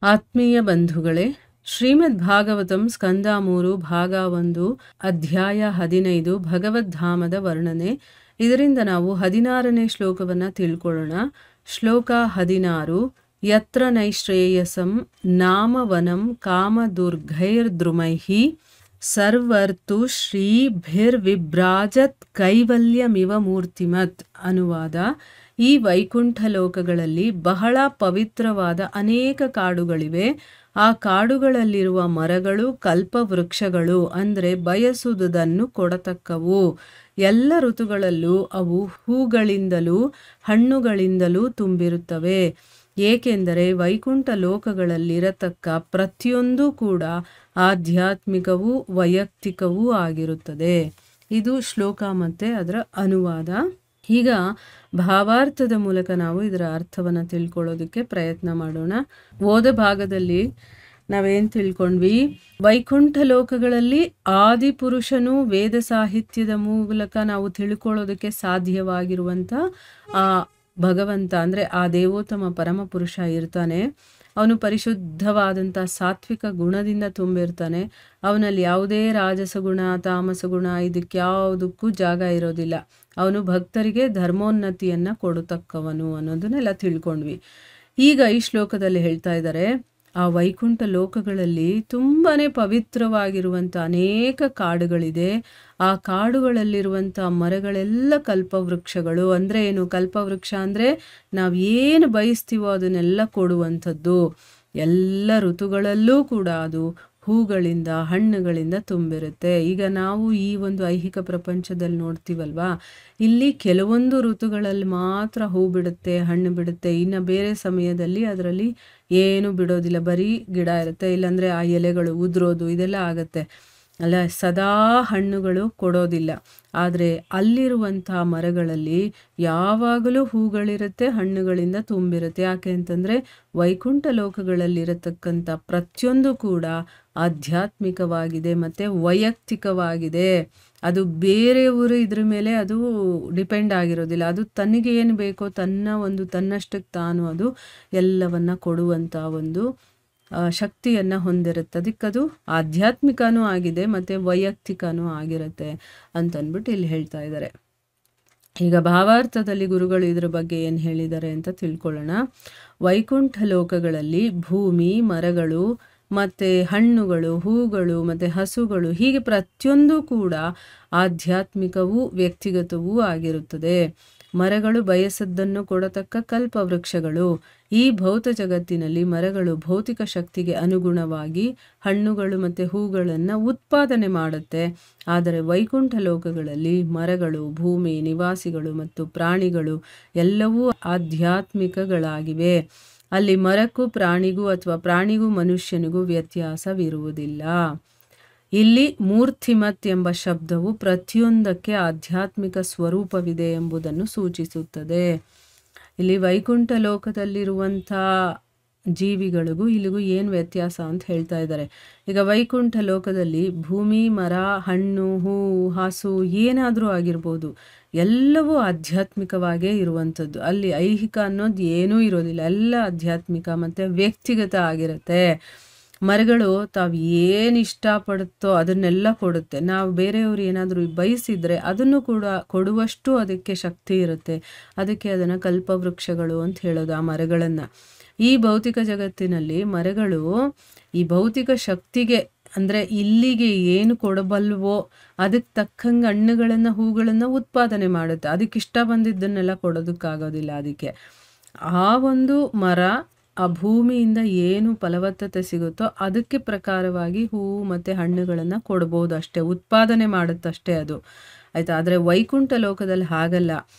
ಆತ್ಮೀಯ ಬಂಧುಗಳೇ, ಶ್ರೀಮದ್ ಭಾಗವತಂ ಸ್ಕಂದ 3 ಭಾಗ 1 ಅಧ್ಯಾಯ 15 ಭಗವದ್ಧಾಮದ ವರ್ಣನೆ. ಇದರಿಂದ ನಾವು 16ನೇ ಶ್ಲೋಕವನ್ನು ತಿಳ್ಕೊಳ್ಳೋಣ. ಶ್ಲೋಕ 16. ಯತ್ರ ನೈಶ್ರೇಯಸಂ ನಾಮವನಂ ಕಾಮದುರ್ಗೈರ್ದ್ರುಮೈಃ ಸರ್ವರ್ತು ಶ್ರೀಭಿರ್ವಿಭ್ರಾಜತ್ ಕೈವಲ್ಯಮಿವ ಮೂರ್ತಿಮತ್. ಅನುವಾದ: ಈ ವೈಕುಂಠ ಲೋಕಗಳಲ್ಲಿ ಬಹಳ ಪವಿತ್ರವಾದ ಅನೇಕ ಕಾಡುಗಳಿವೆ. ಆ ಕಾಡುಗಳಲ್ಲಿರುವ ಮರಗಳು ಕಲ್ಪವೃಕ್ಷಗಳು, ಅಂದರೆ ಬಯಸುವುದನ್ನು ಕೊಡತಕ್ಕವು. ಎಲ್ಲ ಋತುಗಳಲ್ಲೂ ಅವು ಹೂಗಳಿಂದಲೂ ಹಣ್ಣುಗಳಿಂದಲೂ ತುಂಬಿರುತ್ತವೆ. ಏಕೆಂದರೆ ವೈಕುಂಠ ಲೋಕಗಳಲ್ಲಿರತಕ್ಕ ಪ್ರತಿಯೊಂದು ಕೂಡ ಆಧ್ಯಾತ್ಮಿಕವೂ ವೈಯಕ್ತಿಕವೂ ಆಗಿರುತ್ತದೆ. ಇದು ಶ್ಲೋಕ ಮತ್ತು ಅದರ ಅನುವಾದ. ಈಗ ಭಾವಾರ್ಥದ ಮೂಲಕ ನಾವು ಇದರ ಅರ್ಥವನ್ನು ತಿಳ್ಕೊಳ್ಳೋದಕ್ಕೆ ಪ್ರಯತ್ನ ಮಾಡೋಣ. ಓದ ಭಾಗದಲ್ಲಿ ನಾವೇನು ತಿಳ್ಕೊಂಡ್ವಿ? ವೈಕುಂಠ ಲೋಕಗಳಲ್ಲಿ ಆದಿಪುರುಷನು ವೇದ ಸಾಹಿತ್ಯದ ಮೂಲಕ ನಾವು ತಿಳ್ಕೊಳ್ಳೋದಕ್ಕೆ ಸಾಧ್ಯವಾಗಿರುವಂಥ ಆ ಭಗವಂತ, ಅಂದರೆ ಆ ದೇವೋತ್ತಮ ಪರಮಪುರುಷ ಇರ್ತಾನೆ. ಅವನು ಪರಿಶುದ್ಧವಾದಂಥ ಸಾತ್ವಿಕ ಗುಣದಿಂದ ತುಂಬಿರ್ತಾನೆ. ಅವನಲ್ಲಿ ಯಾವುದೇ ರಾಜಸ ಗುಣ ತಾಮಸ ಗುಣ ಇದಕ್ಯಾವುದಕ್ಕೂ ಜಾಗ ಇರೋದಿಲ್ಲ. ಅವನು ಭಕ್ತರಿಗೆ ಧರ್ಮೋನ್ನತಿಯನ್ನು ಕೊಡತಕ್ಕವನು ಅನ್ನೋದನ್ನೆಲ್ಲ ತಿಳ್ಕೊಂಡ್ವಿ. ಈಗ ಈ ಶ್ಲೋಕದಲ್ಲಿ ಹೇಳ್ತಾ ಇದ್ದಾರೆ, ಆ ವೈಕುಂಠ ಲೋಕಗಳಲ್ಲಿ ತುಂಬಾ ಪವಿತ್ರವಾಗಿರುವಂಥ ಅನೇಕ ಕಾಡುಗಳಿದೆ. ಆ ಕಾಡುಗಳಲ್ಲಿರುವಂಥ ಮರಗಳೆಲ್ಲ ಕಲ್ಪವೃಕ್ಷಗಳು. ಅಂದರೆ ಏನು? ಕಲ್ಪವೃಕ್ಷ ಅಂದರೆ ನಾವು ಏನು ಬಯಸ್ತೀವೋ ಅದನ್ನೆಲ್ಲ ಕೊಡುವಂಥದ್ದು. ಎಲ್ಲ ಋತುಗಳಲ್ಲೂ ಕೂಡ ಅದು ಹೂಗಳಿಂದ ಹಣ್ಣುಗಳಿಂದ ತುಂಬಿರುತ್ತೆ. ಈಗ ನಾವು ಈ ಒಂದು ಐಹಿಕ ಪ್ರಪಂಚದಲ್ಲಿ ನೋಡ್ತೀವಲ್ವಾ, ಇಲ್ಲಿ ಕೆಲವೊಂದು ಋತುಗಳಲ್ಲಿ ಮಾತ್ರ ಹೂ ಬಿಡುತ್ತೆ, ಹಣ್ಣು ಬಿಡುತ್ತೆ. ಇನ್ನು ಬೇರೆ ಸಮಯದಲ್ಲಿ ಅದರಲ್ಲಿ ಏನು ಬಿಡೋದಿಲ್ಲ, ಬರೀ ಗಿಡ ಇರುತ್ತೆ. ಇಲ್ಲಾಂದರೆ ಆ ಎಲೆಗಳು ಉದುರೋದು ಇದೆಲ್ಲ ಆಗುತ್ತೆ ಅಲ್ಲ, ಸದಾ ಹಣ್ಣುಗಳು ಕೊಡೋದಿಲ್ಲ. ಆದರೆ ಅಲ್ಲಿರುವಂಥ ಮರಗಳಲ್ಲಿ ಯಾವಾಗಲೂ ಹೂಗಳಿರುತ್ತೆ, ಹಣ್ಣುಗಳಿಂದ ತುಂಬಿರುತ್ತೆ. ಯಾಕೆ ಅಂತಂದರೆ ವೈಕುಂಠ ಲೋಕಗಳಲ್ಲಿರತಕ್ಕಂಥ ಪ್ರತಿಯೊಂದು ಕೂಡ ಆಧ್ಯಾತ್ಮಿಕವಾಗಿದೆ ಮತ್ತು ವೈಯಕ್ತಿಕವಾಗಿದೆ. ಅದು ಬೇರೆಯವರು ಇದ್ರ ಮೇಲೆ ಅದು ಡಿಪೆಂಡ್ ಆಗಿರೋದಿಲ್ಲ. ಅದು ತನಗೆ ಏನು ಬೇಕೋ ತನ್ನಷ್ಟಕ್ಕೆ ತಾನು ಅದು ಎಲ್ಲವನ್ನು ಕೊಡುವಂಥ ಒಂದು ಶಕ್ತಿಯನ್ನು ಹೊಂದಿರುತ್ತೆ. ಅದಕ್ಕದು ಆಧ್ಯಾತ್ಮಿಕನೂ ಆಗಿದೆ ಮತ್ತು ವೈಯಕ್ತಿಕನೂ ಆಗಿರುತ್ತೆ ಅಂತಂದ್ಬಿಟ್ಟು ಇಲ್ಲಿ ಹೇಳ್ತಾ ಇದ್ದಾರೆ. ಈಗ ಭಾವಾರ್ಥದಲ್ಲಿ ಗುರುಗಳು ಇದ್ರ ಬಗ್ಗೆ ಏನು ಹೇಳಿದ್ದಾರೆ ಅಂತ ತಿಳ್ಕೊಳ್ಳೋಣ. ವೈಕುಂಠ ಲೋಕಗಳಲ್ಲಿ ಭೂಮಿ, ಮರಗಳು ಮತ್ತು ಹಣ್ಣುಗಳು, ಹೂಗಳು ಮತ್ತು ಹಸುಗಳು, ಹೀಗೆ ಪ್ರತಿಯೊಂದು ಕೂಡ ಆಧ್ಯಾತ್ಮಿಕವೂ ವ್ಯಕ್ತಿಗತವೂ ಆಗಿರುತ್ತದೆ. ಮರಗಳು ಬಯಸದ್ದನ್ನು ಕೊಡತಕ್ಕ ಕಲ್ಪವೃಕ್ಷಗಳು. ಈ ಭೌತ ಜಗತ್ತಿನಲ್ಲಿ ಮರಗಳು ಭೌತಿಕ ಶಕ್ತಿಗೆ ಅನುಗುಣವಾಗಿ ಹಣ್ಣುಗಳು ಮತ್ತು ಹೂಗಳನ್ನು ಉತ್ಪಾದನೆ ಮಾಡುತ್ತೆ. ಆದರೆ ವೈಕುಂಠ ಲೋಕಗಳಲ್ಲಿ ಮರಗಳು, ಭೂಮಿ, ನಿವಾಸಿಗಳು ಮತ್ತು ಪ್ರಾಣಿಗಳು ಎಲ್ಲವೂ ಆಧ್ಯಾತ್ಮಿಕಗಳಾಗಿವೆ. ಅಲ್ಲಿ ಮರಕ್ಕೂ ಪ್ರಾಣಿಗೂ ಅಥವಾ ಪ್ರಾಣಿಗೂ ಮನುಷ್ಯನಿಗೂ ವ್ಯತ್ಯಾಸವಿರುವುದಿಲ್ಲ. ಇಲ್ಲಿ ಮೂರ್ತಿಮತ್ ಎಂಬ ಶಬ್ದವು ಪ್ರತಿಯೊಂದಕ್ಕೆ ಆಧ್ಯಾತ್ಮಿಕ ಸ್ವರೂಪವಿದೆ ಎಂಬುದನ್ನು ಸೂಚಿಸುತ್ತದೆ. ಇಲ್ಲಿ ವೈಕುಂಠ ಲೋಕದಲ್ಲಿರುವಂಥ ಜೀವಿಗಳಿಗೂ ಇಲ್ಲಿಗೂ ಏನು ವ್ಯತ್ಯಾಸ ಅಂತ ಹೇಳ್ತಾ ಇದ್ದಾರೆ. ಈಗ ವೈಕುಂಠ ಲೋಕದಲ್ಲಿ ಭೂಮಿ, ಮರ, ಹಣ್ಣು, ಹೂವು, ಹಸು ಏನಾದರೂ ಆಗಿರ್ಬೋದು, ಎಲ್ಲವೂ ಆಧ್ಯಾತ್ಮಿಕವಾಗೇ ಇರುವಂಥದ್ದು. ಅಲ್ಲಿ ಐಹಿಕ ಅನ್ನೋದು ಏನೂ ಇರೋದಿಲ್ಲ, ಎಲ್ಲ ಆಧ್ಯಾತ್ಮಿಕ ಮತ್ತು ವ್ಯಕ್ತಿಗತ ಆಗಿರುತ್ತೆ. ಮರಗಳು ತಾವು ಏನು ಇಷ್ಟಪಡುತ್ತೋ ಅದನ್ನೆಲ್ಲ ಕೊಡುತ್ತೆ. ನಾವು ಬೇರೆಯವರು ಏನಾದರೂ ಬಯಸಿದರೆ ಅದನ್ನು ಕೂಡ ಕೊಡುವಷ್ಟು ಅದಕ್ಕೆ ಶಕ್ತಿ ಇರುತ್ತೆ. ಅದಕ್ಕೆ ಅದನ್ನು ಕಲ್ಪವೃಕ್ಷಗಳು ಅಂತ ಹೇಳೋದು ಆ ಮರಗಳನ್ನು. ಈ ಭೌತಿಕ ಜಗತ್ತಿನಲ್ಲಿ ಮರಗಳು ಈ ಭೌತಿಕ ಶಕ್ತಿಗೆ, ಅಂದರೆ ಇಲ್ಲಿಗೆ ಏನು ಕೊಡಬಲ್ವೋ ಅದಕ್ಕೆ ತಕ್ಕಂಗೆ ಹಣ್ಣುಗಳನ್ನು ಹೂಗಳನ್ನು ಉತ್ಪಾದನೆ ಮಾಡುತ್ತೆ. ಅದಕ್ಕೆ ಇಷ್ಟ ಬಂದಿದ್ದನ್ನೆಲ್ಲ ಕೊಡೋದಕ್ಕಾಗೋದಿಲ್ಲ. ಅದಕ್ಕೆ ಆ ಒಂದು ಮರ ಆ ಭೂಮಿಯಿಂದ ಏನು ಫಲವತ್ತತೆ ಸಿಗುತ್ತೋ ಅದಕ್ಕೆ ಪ್ರಕಾರವಾಗಿ ಹೂವು ಮತ್ತು ಹಣ್ಣುಗಳನ್ನು ಕೊಡ್ಬೋದು ಅಷ್ಟೇ, ಉತ್ಪಾದನೆ ಮಾಡುತ್ತಷ್ಟೇ ಅದು, ಆಯಿತಾ. ಆದರೆ ವೈಕುಂಠ ಲೋಕದಲ್ಲಿ ಹಾಗಲ್ಲ.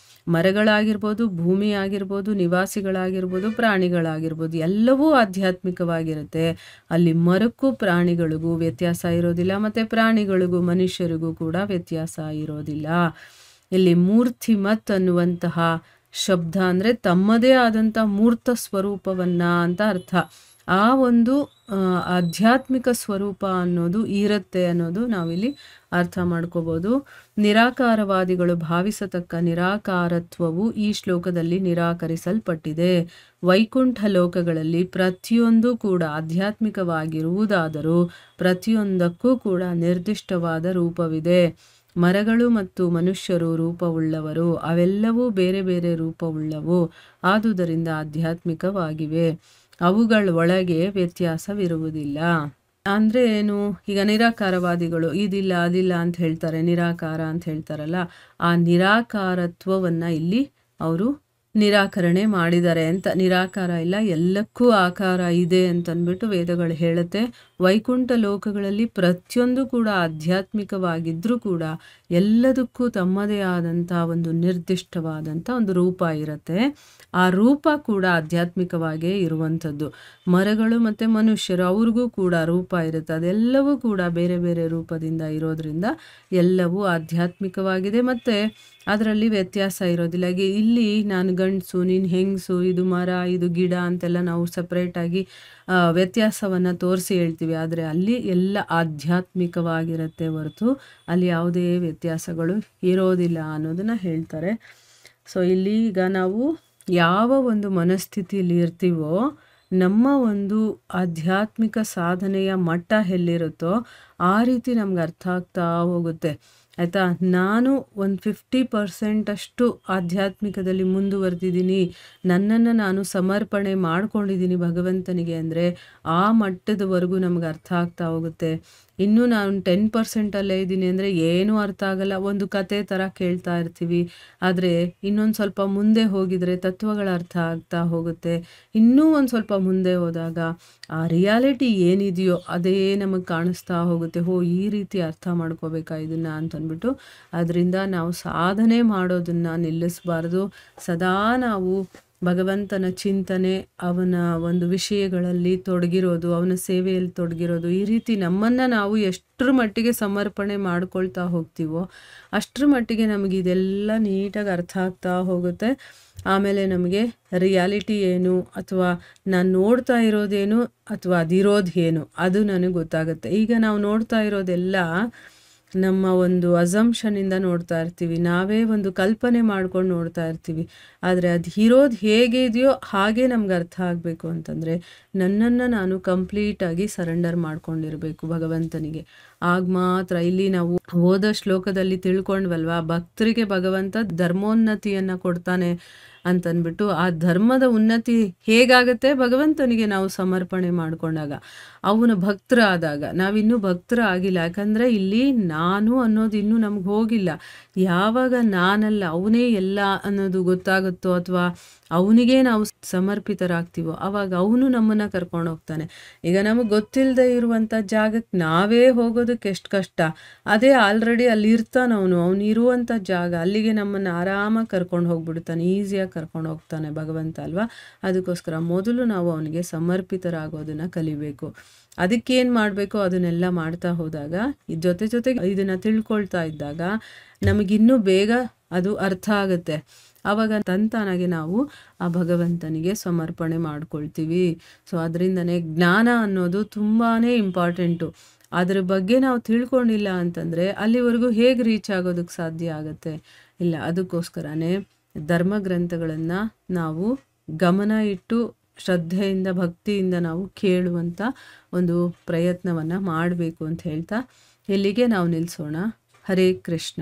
ಮರಗಳಾಗಿರ್ಬೋದು, ಭೂಮಿ ಆಗಿರ್ಬೋದು, ನಿವಾಸಿಗಳಾಗಿರ್ಬೋದು, ಪ್ರಾಣಿಗಳಾಗಿರ್ಬೋದು, ಎಲ್ಲವೂ ಆಧ್ಯಾತ್ಮಿಕವಾಗಿರುತ್ತೆ. ಅಲ್ಲಿ ಮರಕ್ಕೂ ಪ್ರಾಣಿಗಳಿಗೂ ವ್ಯತ್ಯಾಸ ಇರೋದಿಲ್ಲ ಮತ್ತು ಪ್ರಾಣಿಗಳಿಗೂ ಮನುಷ್ಯರಿಗೂ ಕೂಡ ವ್ಯತ್ಯಾಸ ಇರೋದಿಲ್ಲ. ಇಲ್ಲಿ ಮೂರ್ತಿಮತ್ ಅನ್ನುವಂತಹ ಶಬ್ದ ಅಂದರೆ ತಮ್ಮದೇ ಆದಂಥ ಮೂರ್ತ ಸ್ವರೂಪವನ್ನು ಅಂತ ಅರ್ಥ. ಆ ಒಂದು ಆಧ್ಯಾತ್ಮಿಕ ಸ್ವರೂಪ ಅನ್ನೋದು ಇರುತ್ತೆ ಅನ್ನೋದು ನಾವಿಲ್ಲಿ ಅರ್ಥ ಮಾಡ್ಕೋಬೋದು. ನಿರಾಕಾರವಾದಿಗಳು ಭಾವಿಸತಕ್ಕ ನಿರಾಕಾರತ್ವವು ಈ ಶ್ಲೋಕದಲ್ಲಿ ನಿರಾಕರಿಸಲ್ಪಟ್ಟಿದೆ. ವೈಕುಂಠ ಲೋಕಗಳಲ್ಲಿ ಪ್ರತಿಯೊಂದು ಕೂಡ ಆಧ್ಯಾತ್ಮಿಕವಾಗಿರುವುದಾದರೂ ಪ್ರತಿಯೊಂದಕ್ಕೂ ಕೂಡ ನಿರ್ದಿಷ್ಟವಾದ ರೂಪವಿದೆ. ಮರಗಳು ಮತ್ತು ಮನುಷ್ಯರು ರೂಪವುಳ್ಳವರು, ಅವೆಲ್ಲವೂ ಬೇರೆ ಬೇರೆ ರೂಪವುಳ್ಳವು, ಆದುದರಿಂದ ಆಧ್ಯಾತ್ಮಿಕವಾಗಿವೆ. ಅವುಗಳ ಒಳಗೆ ವ್ಯತ್ಯಾಸವಿರುವುದಿಲ್ಲ. ಅಂದರೆ ಏನು? ಈಗ ನಿರಾಕಾರವಾದಿಗಳು ಇದಿಲ್ಲ ಅದಿಲ್ಲ ಅಂತ ಹೇಳ್ತಾರೆ, ನಿರಾಕಾರ ಅಂತ ಹೇಳ್ತಾರಲ್ಲ, ಆ ನಿರಾಕಾರತ್ವವನ್ನು ಇಲ್ಲಿ ಅವರು ನಿರಾಕರಣೆ ಮಾಡಿದ್ದಾರೆ ಅಂತ. ನಿರಾಕಾರ ಇಲ್ಲ, ಎಲ್ಲಕ್ಕೂ ಆಕಾರ ಇದೆ ಅಂತಂದ್ಬಿಟ್ಟು ವೇದಗಳು ಹೇಳುತ್ತೆ. ವೈಕುಂಠ ಲೋಕಗಳಲ್ಲಿ ಪ್ರತಿಯೊಂದು ಕೂಡ ಆಧ್ಯಾತ್ಮಿಕವಾಗಿದ್ದರೂ ಕೂಡ ಎಲ್ಲದಕ್ಕೂ ತಮ್ಮದೇ ಆದಂಥ ಒಂದು ನಿರ್ದಿಷ್ಟವಾದಂಥ ಒಂದು ರೂಪ ಇರುತ್ತೆ. ಆ ರೂಪ ಕೂಡ ಆಧ್ಯಾತ್ಮಿಕವಾಗೇ ಇರುವಂಥದ್ದು. ಮರಗಳು ಮತ್ತು ಮನುಷ್ಯರು ಅವ್ರಿಗೂ ಕೂಡ ರೂಪ ಇರುತ್ತೆ, ಅದೆಲ್ಲವೂ ಕೂಡ ಬೇರೆ ಬೇರೆ ರೂಪದಿಂದ ಇರೋದ್ರಿಂದ ಎಲ್ಲವೂ ಆಧ್ಯಾತ್ಮಿಕವಾಗಿದೆ ಮತ್ತು ಅದರಲ್ಲಿ ವ್ಯತ್ಯಾಸ ಇರೋದಿಲ್ಲ. ಇಲ್ಲಿ ನಾನು ಗಂಡಸು, ನೀನು ಹೆಂಗಸು, ಇದು ಮರ, ಇದು ಗಿಡ ಅಂತೆಲ್ಲ ನಾವು ಸಪ್ರೇಟಾಗಿ ವ್ಯತ್ಯಾಸವನ್ನು ತೋರಿಸಿ ಹೇಳ್ತೀವಿ. ಆದರೆ ಅಲ್ಲಿ ಎಲ್ಲ ಆಧ್ಯಾತ್ಮಿಕವಾಗಿರುತ್ತೆ ಹೊರತು ಅಲ್ಲಿ ಯಾವುದೇ ವ್ಯತ್ಯಾಸಗಳು ಇರೋದಿಲ್ಲ ಅನ್ನೋದನ್ನು ಹೇಳ್ತಾರೆ. ಸೊ ಇಲ್ಲಿ ಈಗ ನಾವು ಯಾವ ಒಂದು ಮನಸ್ಥಿತಿಯಲ್ಲಿ ಇರ್ತೀವೋ, ನಮ್ಮ ಒಂದು ಆಧ್ಯಾತ್ಮಿಕ ಸಾಧನೆಯ ಮಟ್ಟ ಎಲ್ಲಿರುತ್ತೋ ಆ ರೀತಿ ನಮ್ಗೆ ಅರ್ಥ ಆಗ್ತಾ ಹೋಗುತ್ತೆ, ಆಯಿತಾ. ನಾನು ಒಂದು 50% ಅಷ್ಟು ಆಧ್ಯಾತ್ಮಿಕದಲ್ಲಿ ಮುಂದುವರೆದಿದ್ದೀನಿ, ನನ್ನನ್ನು ನಾನು ಸಮರ್ಪಣೆ ಮಾಡ್ಕೊಂಡಿದ್ದೀನಿ ಭಗವಂತನಿಗೆ ಅಂದರೆ ಆ ಮಟ್ಟದವರೆಗೂ ನಮ್ಗೆ ಅರ್ಥ ಆಗ್ತಾ ಹೋಗುತ್ತೆ. ಇನ್ನೂ ನಾನು 10%ಅಲ್ಲೇ ಇದ್ದೀನಿ ಅಂದರೆ ಏನೂ ಅರ್ಥ ಆಗಲ್ಲ, ಒಂದು ಕತೆ ಥರ ಕೇಳ್ತಾ ಇರ್ತೀವಿ. ಆದರೆ ಇನ್ನೊಂದು ಸ್ವಲ್ಪ ಮುಂದೆ ಹೋಗಿದರೆ ತತ್ವಗಳ ಅರ್ಥ ಆಗ್ತಾ ಹೋಗುತ್ತೆ. ಇನ್ನೂ ಒಂದು ಸ್ವಲ್ಪ ಮುಂದೆ ಹೋದಾಗ ಆ ರಿಯಾಲಿಟಿ ಏನಿದೆಯೋ ಅದೇ ನಮಗೆ ಕಾಣಿಸ್ತಾ ಹೋಗುತ್ತೆ. ಈ ರೀತಿ ಅರ್ಥ ಮಾಡ್ಕೋಬೇಕಾ ಇದನ್ನು ಅಂತಂದ್ಬಿಟ್ಟು. ಅದರಿಂದ ನಾವು ಸಾಧನೆ ಮಾಡೋದನ್ನು ನಿಲ್ಲಿಸಬಾರ್ದು. ಸದಾ ನಾವು ಭಗವಂತನ ಚಿಂತನೆ, ಅವನ ಒಂದು ವಿಷಯಗಳಲ್ಲಿ ತೊಡಗಿರೋದು, ಅವನ ಸೇವೆಯಲ್ಲಿ ತೊಡಗಿರೋದು, ಈ ರೀತಿ ನಮ್ಮನ್ನು ನಾವು ಎಷ್ಟರ ಮಟ್ಟಿಗೆ ಸಮರ್ಪಣೆ ಮಾಡ್ಕೊಳ್ತಾ ಹೋಗ್ತೀವೋ ಅಷ್ಟರ ಮಟ್ಟಿಗೆ ನಮಗೆ ಇದೆಲ್ಲ ನೀಟಾಗಿ ಅರ್ಥ ಆಗ್ತಾ ಹೋಗುತ್ತೆ. ಆಮೇಲೆ ನಮಗೆ ರಿಯಾಲಿಟಿ ಏನು ಅಥವಾ ನಾನು ನೋಡ್ತಾ ಇರೋದೇನು ಅಥವಾ ಅದಿರೋದು ಏನು ಅದು ನನಗೆ ಗೊತ್ತಾಗುತ್ತೆ. ಈಗ ನಾವು ನೋಡ್ತಾ ಇರೋದೆಲ್ಲ ನಮ್ಮ ಒಂದು ಅಸಂಪ್ಷನಿಂದ ನೋಡ್ತಾ ಇರ್ತೀವಿ, ನಾವೇ ಒಂದು ಕಲ್ಪನೆ ಮಾಡ್ಕೊಂಡು ನೋಡ್ತಾ ಇರ್ತೀವಿ. ಆದರೆ ಅದು ಇರೋದು ಹೇಗೆ ಇದೆಯೋ ಹಾಗೆ ನಮ್ಗೆ ಅರ್ಥ ಆಗಬೇಕು ಅಂತಂದರೆ ನನ್ನನ್ನು ನಾನು ಕಂಪ್ಲೀಟಾಗಿ ಸರೆಂಡರ್ ಮಾಡ್ಕೊಂಡಿರಬೇಕು ಭಗವಂತನಿಗೆ. ಆಗ ಮಾತ್ರ ಇಲ್ಲಿ ನಾವು ಓದೋ ಶ್ಲೋಕದಲ್ಲಿ ತಿಳ್ಕೊಂಡ್ವಲ್ವಾ, ಭಕ್ತರಿಗೆ ಭಗವಂತ ಧರ್ಮೋನ್ನತಿಯನ್ನು ಕೊಡ್ತಾನೆ ಅಂತಂದ್ಬಿಟ್ಟು. ಆ ಧರ್ಮದ ಉನ್ನತಿ ಹೇಗಾಗುತ್ತೆ? ಭಗವಂತನಿಗೆ ನಾವು ಸಮರ್ಪಣೆ ಮಾಡಿಕೊಂಡಾಗ, ಅವನ ಭಕ್ತರಾದಾಗ. ನಾವಿನ್ನೂ ಭಕ್ತರ ಆಗಿಲ್ಲ, ಯಾಕಂದರೆ ಇಲ್ಲಿ ನಾನು ಅನ್ನೋದು ಇನ್ನೂ ನಮ್ಗೆ ಹೋಗಿಲ್ಲ. ಯಾವಾಗ ನಾನಲ್ಲ ಅವನೇ ಎಲ್ಲ ಅನ್ನೋದು ಗೊತ್ತಾಗುತ್ತೋ ಅಥವಾ ಅವನಿಗೆ ನಾವು ಸಮರ್ಪಿತರಾಗ್ತೀವೋ ಆವಾಗ ಅವನು ನಮ್ಮನ್ನು ಕರ್ಕೊಂಡು ಹೋಗ್ತಾನೆ. ಈಗ ನಮಗೆ ಗೊತ್ತಿಲ್ಲದೆ ಇರುವಂಥ ಜಾಗಕ್ಕೆ ನಾವೇ ಹೋಗೋದಕ್ಕೆ ಎಷ್ಟು ಕಷ್ಟ, ಅದೇ ಆಲ್ರೆಡಿ ಅಲ್ಲಿ ಇರ್ತಾನೆ ಅವನು ಇರುವಂಥ ಜಾಗ, ಅಲ್ಲಿಗೆ ನಮ್ಮನ್ನು ಆರಾಮಾಗಿ ಕರ್ಕೊಂಡು ಹೋಗ್ಬಿಡ್ತಾನೆ, ಈಸಿಯಾಗಿ ಕರ್ಕೊಂಡು ಹೋಗ್ತಾನೆ ಭಗವಂತ ಅಲ್ವಾ. ಅದಕ್ಕೋಸ್ಕರ ಮೊದಲು ನಾವು ಅವನಿಗೆ ಸಮರ್ಪಿತರಾಗೋದನ್ನು ಕಲಿಬೇಕು. ಅದಕ್ಕೇನು ಮಾಡಬೇಕು ಅದನ್ನೆಲ್ಲ ಮಾಡ್ತಾ ಹೋದಾಗ, ಜೊತೆಗೆ ಇದನ್ನು ತಿಳ್ಕೊಳ್ತಾ ಇದ್ದಾಗ ನಮಗಿನ್ನೂ ಬೇಗ ಅದು ಅರ್ಥ ಆಗುತ್ತೆ. ಆವಾಗ ತಂತಾನಾಗೆ ನಾವು ಆ ಭಗವಂತನಿಗೆ ಸಮರ್ಪಣೆ ಮಾಡ್ಕೊಳ್ತೀವಿ. ಸೊ ಅದರಿಂದನೇ ಜ್ಞಾನ ಅನ್ನೋದು ತುಂಬಾ ಇಂಪಾರ್ಟೆಂಟು. ಅದ್ರ ಬಗ್ಗೆ ನಾವು ತಿಳ್ಕೊಂಡಿಲ್ಲ ಅಂತಂದರೆ ಅಲ್ಲಿವರೆಗೂ ಹೇಗೆ ರೀಚ್ ಆಗೋದಕ್ಕೆ ಸಾಧ್ಯ ಆಗುತ್ತೆ? ಇಲ್ಲ. ಅದಕ್ಕೋಸ್ಕರನೇ ಧರ್ಮಗ್ರಂಥಗಳನ್ನು ನಾವು ಗಮನ ಇಟ್ಟು ಶ್ರದ್ಧೆಯಿಂದ ಭಕ್ತಿಯಿಂದ ನಾವು ಕೇಳುವಂಥ ಒಂದು ಪ್ರಯತ್ನವನ್ನು ಮಾಡಬೇಕು ಅಂತ ಹೇಳ್ತಾ ಇಲ್ಲಿಗೆ ನಾವು ನಿಲ್ಲಿಸೋಣ. ಹರೇ ಕೃಷ್ಣ.